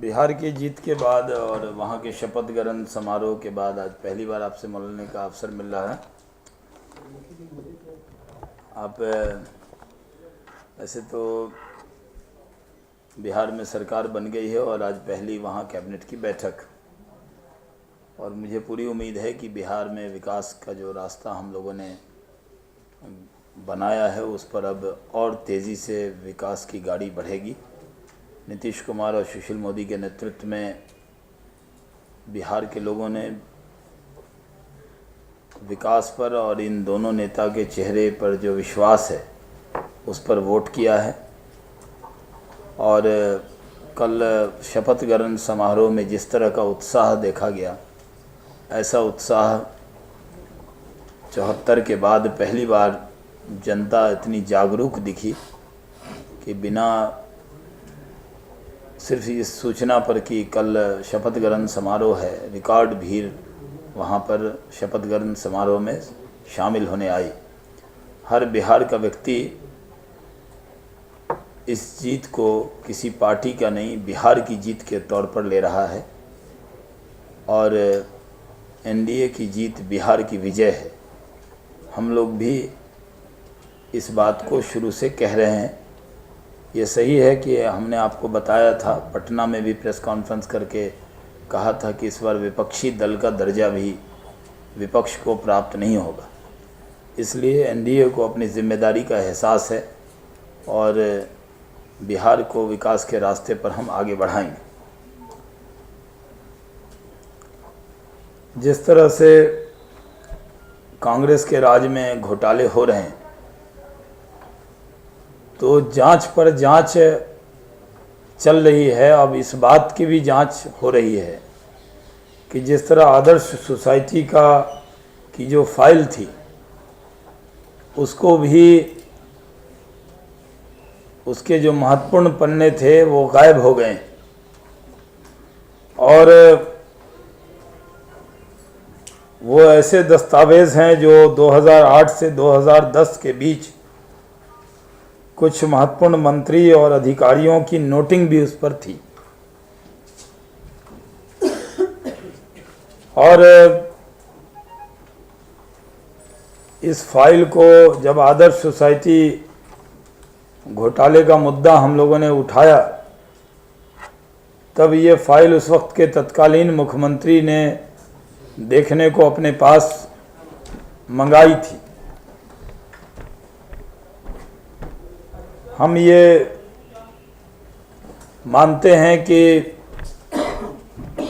बिहार की जीत के बाद और वहाँ के शपथ ग्रहण समारोह के बाद आज पहली बार आपसे मिलने का अवसर मिल रहा है। आप ऐसे तो बिहार में सरकार बन गई है और आज पहली वहाँ कैबिनेट की बैठक, और मुझे पूरी उम्मीद है कि बिहार में विकास का जो रास्ता हम लोगों ने बनाया है उस पर अब और तेज़ी से विकास की गाड़ी बढ़ेगी। नीतीश कुमार और सुशील मोदी के नेतृत्व में बिहार के लोगों ने विकास पर और इन दोनों नेता के चेहरे पर जो विश्वास है उस पर वोट किया है। और कल शपथ ग्रहण समारोह में जिस तरह का उत्साह देखा गया, ऐसा उत्साह 74 के बाद पहली बार जनता इतनी जागरूक दिखी कि बिना सिर्फ इस सूचना पर कि कल शपथ ग्रहण समारोह है, रिकॉर्ड भीड़ वहाँ पर शपथ ग्रहण समारोह में शामिल होने आई। हर बिहार का व्यक्ति इस जीत को किसी पार्टी का नहीं, बिहार की जीत के तौर पर ले रहा है और एनडीए की जीत बिहार की विजय है। हम लोग भी इस बात को शुरू से कह रहे हैं। ये सही है कि हमने आपको बताया था, पटना में भी प्रेस कॉन्फ्रेंस करके कहा था कि इस बार विपक्षी दल का दर्जा भी विपक्ष को प्राप्त नहीं होगा। इसलिए एनडीए को अपनी जिम्मेदारी का एहसास है और बिहार को विकास के रास्ते पर हम आगे बढ़ाएंगे। जिस तरह से कांग्रेस के राज में घोटाले हो रहे हैं, तो जांच पर जांच चल रही है। अब इस बात की भी जांच हो रही है कि जिस तरह आदर्श सोसाइटी की जो फाइल थी उसको भी, उसके जो महत्वपूर्ण पन्ने थे वो गायब हो गए और वो ऐसे दस्तावेज हैं जो 2008 से 2010 के बीच कुछ महत्वपूर्ण मंत्री और अधिकारियों की नोटिंग भी उस पर थी। और इस फाइल को जब आदर्श सोसाइटी घोटाले का मुद्दा हम लोगों ने उठाया, तब ये फाइल उस वक्त के तत्कालीन मुख्यमंत्री ने देखने को अपने पास मंगाई थी। हम ये मानते हैं कि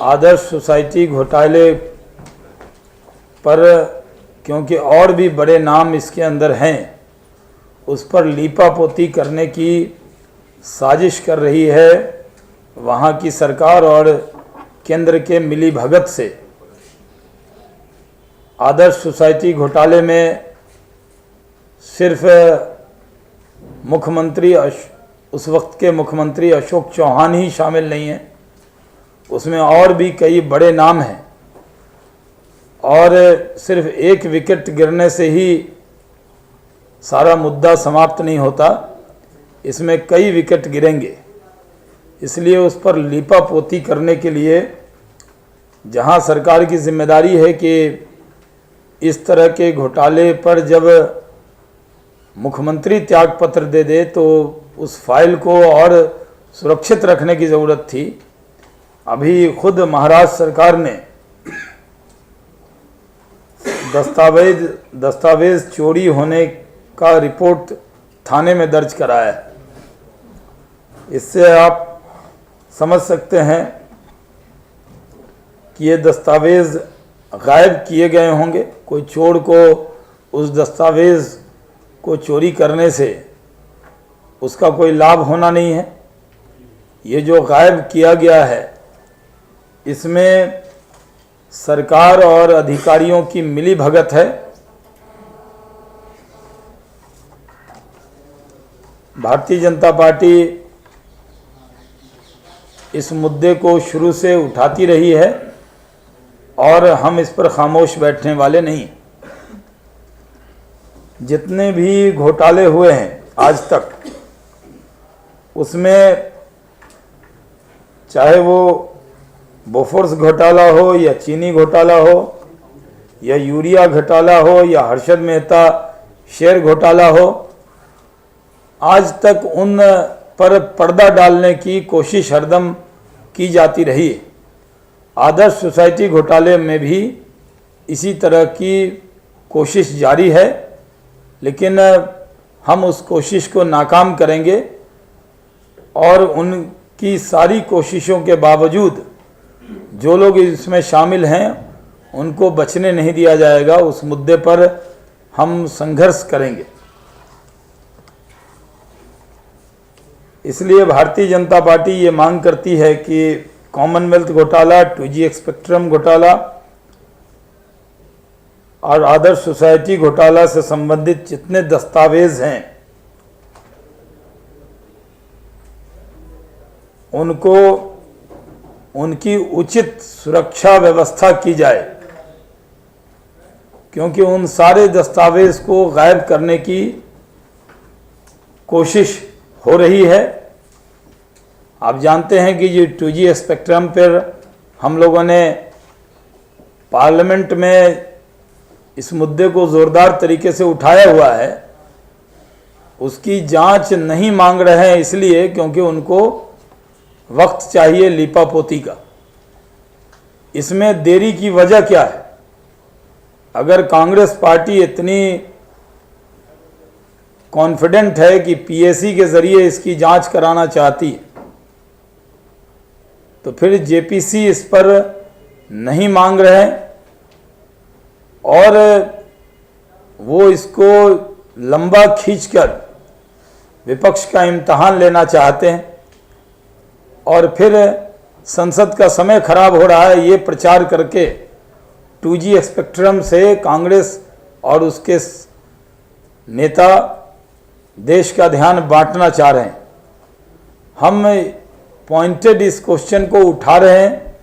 आदर्श सोसाइटी घोटाले पर, क्योंकि और भी बड़े नाम इसके अंदर हैं, उस पर लीपापोती करने की साजिश कर रही है वहाँ की सरकार और केंद्र के मिलीभगत से। आदर्श सोसाइटी घोटाले में सिर्फ मुख्यमंत्री उस वक्त के मुख्यमंत्री अशोक चौहान ही शामिल नहीं हैं, उसमें और भी कई बड़े नाम हैं। और सिर्फ एक विकेट गिरने से ही सारा मुद्दा समाप्त नहीं होता, इसमें कई विकेट गिरेंगे। इसलिए उस पर लीपापोती करने के लिए जहां सरकार की जिम्मेदारी है कि इस तरह के घोटाले पर जब मुख्यमंत्री त्यागपत्र दे दे तो उस फाइल को और सुरक्षित रखने की ज़रूरत थी। अभी खुद महाराष्ट्र सरकार ने दस्तावेज चोरी होने का रिपोर्ट थाने में दर्ज कराया है। इससे आप समझ सकते हैं कि ये दस्तावेज गायब किए गए होंगे। कोई चोर को उस दस्तावेज को चोरी करने से उसका कोई लाभ होना नहीं है। ये जो गायब किया गया है, इसमें सरकार और अधिकारियों की मिलीभगत है। भारतीय जनता पार्टी इस मुद्दे को शुरू से उठाती रही है और हम इस पर खामोश बैठने वाले नहीं। जितने भी घोटाले हुए हैं आज तक, उसमें चाहे वो बोफोर्स घोटाला हो या चीनी घोटाला हो या यूरिया घोटाला हो या हर्षद मेहता शेयर घोटाला हो, आज तक उन पर पर्दा डालने की कोशिश हरदम की जाती रही है। आदर्श सोसाइटी घोटाले में भी इसी तरह की कोशिश जारी है, लेकिन हम उस कोशिश को नाकाम करेंगे और उनकी सारी कोशिशों के बावजूद जो लोग इसमें शामिल हैं उनको बचने नहीं दिया जाएगा। उस मुद्दे पर हम संघर्ष करेंगे। इसलिए भारतीय जनता पार्टी ये मांग करती है कि कॉमनवेल्थ घोटाला, 2G स्पेक्ट्रम घोटाला और आदर्श सोसाइटी घोटाला से संबंधित जितने दस्तावेज हैं उनको उनकी उचित सुरक्षा व्यवस्था की जाए, क्योंकि उन सारे दस्तावेज को गायब करने की कोशिश हो रही है। आप जानते हैं कि ये 2G स्पेक्ट्रम पर हम लोगों ने पार्लियामेंट में इस मुद्दे को जोरदार तरीके से उठाया हुआ है। उसकी जांच नहीं मांग रहे हैं इसलिए क्योंकि उनको वक्त चाहिए लीपापोती का। इसमें देरी की वजह क्या है? अगर कांग्रेस पार्टी इतनी कॉन्फिडेंट है कि पीएसी के जरिए इसकी जांच कराना चाहती है, तो फिर जेपीसी इस पर नहीं मांग रहे हैं और वो इसको लंबा खींचकर विपक्ष का इम्तहान लेना चाहते हैं और फिर संसद का समय खराब हो रहा है ये प्रचार करके 2G स्पेक्ट्रम से कांग्रेस और उसके नेता देश का ध्यान बांटना चाह रहे हैं। हम पॉइंटेड इस क्वेश्चन को उठा रहे हैं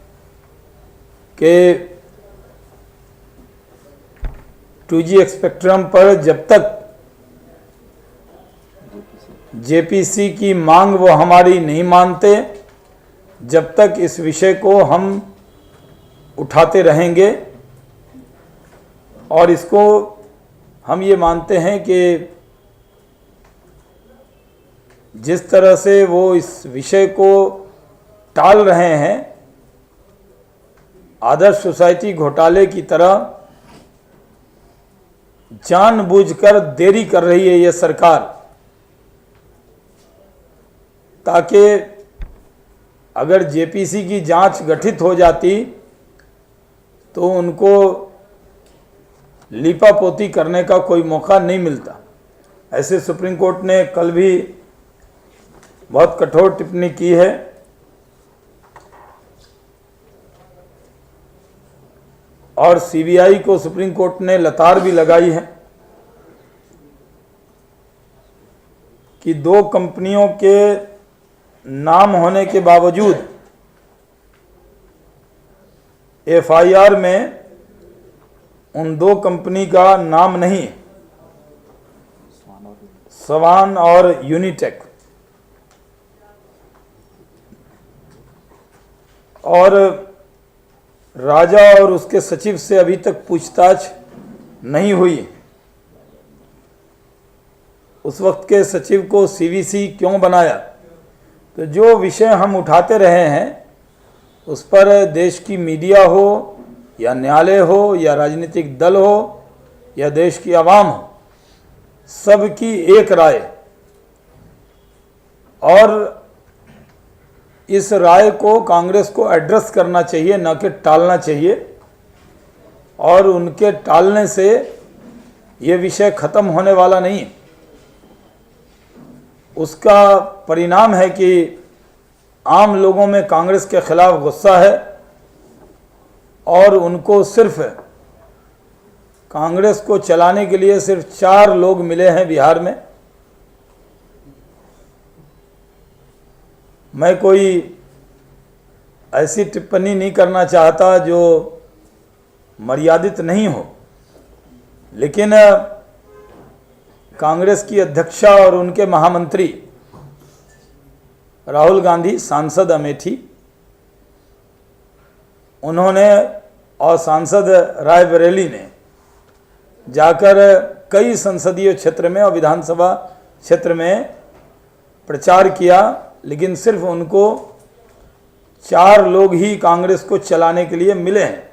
कि 2G स्पेक्ट्रम पर जब तक जेपीसी की मांग वो हमारी नहीं मानते, जब तक इस विषय को हम उठाते रहेंगे। और इसको हम ये मानते हैं कि जिस तरह से वो इस विषय को टाल रहे हैं, आदर्श सोसाइटी घोटाले की तरह जानबूझकर देरी कर रही है ये सरकार, ताकि अगर जेपीसी की जांच गठित हो जाती तो उनको लीपापोती करने का कोई मौका नहीं मिलता। ऐसे सुप्रीम कोर्ट ने कल भी बहुत कठोर टिप्पणी की है और सीबीआई को सुप्रीम कोर्ट ने लतार भी लगाई है कि दो कंपनियों के नाम होने के बावजूद एफआईआर में उन दो कंपनी का नाम नहीं, स्वान और यूनिटेक, और राजा और उसके सचिव से अभी तक पूछताछ नहीं हुई। उस वक्त के सचिव को सीवीसी क्यों बनाया? तो जो विषय हम उठाते रहे हैं उस पर देश की मीडिया हो या न्यायालय हो या राजनीतिक दल हो या देश की आवाम हो, सबकी एक राय, और इस राय को कांग्रेस को एड्रेस करना चाहिए, न कि टालना चाहिए। और उनके टालने से ये विषय खत्म होने वाला नहीं है। उसका परिणाम है कि आम लोगों में कांग्रेस के खिलाफ गुस्सा है और उनको सिर्फ कांग्रेस को चलाने के लिए सिर्फ 4 लोग मिले हैं बिहार में। मैं कोई ऐसी टिप्पणी नहीं करना चाहता जो मर्यादित नहीं हो, लेकिन कांग्रेस की अध्यक्षा और उनके महामंत्री राहुल गांधी, सांसद अमेठी, उन्होंने और सांसद रायबरेली ने जाकर कई संसदीय क्षेत्र में और विधानसभा क्षेत्र में प्रचार किया, लेकिन सिर्फ उनको 4 लोग ही कांग्रेस को चलाने के लिए मिले हैं।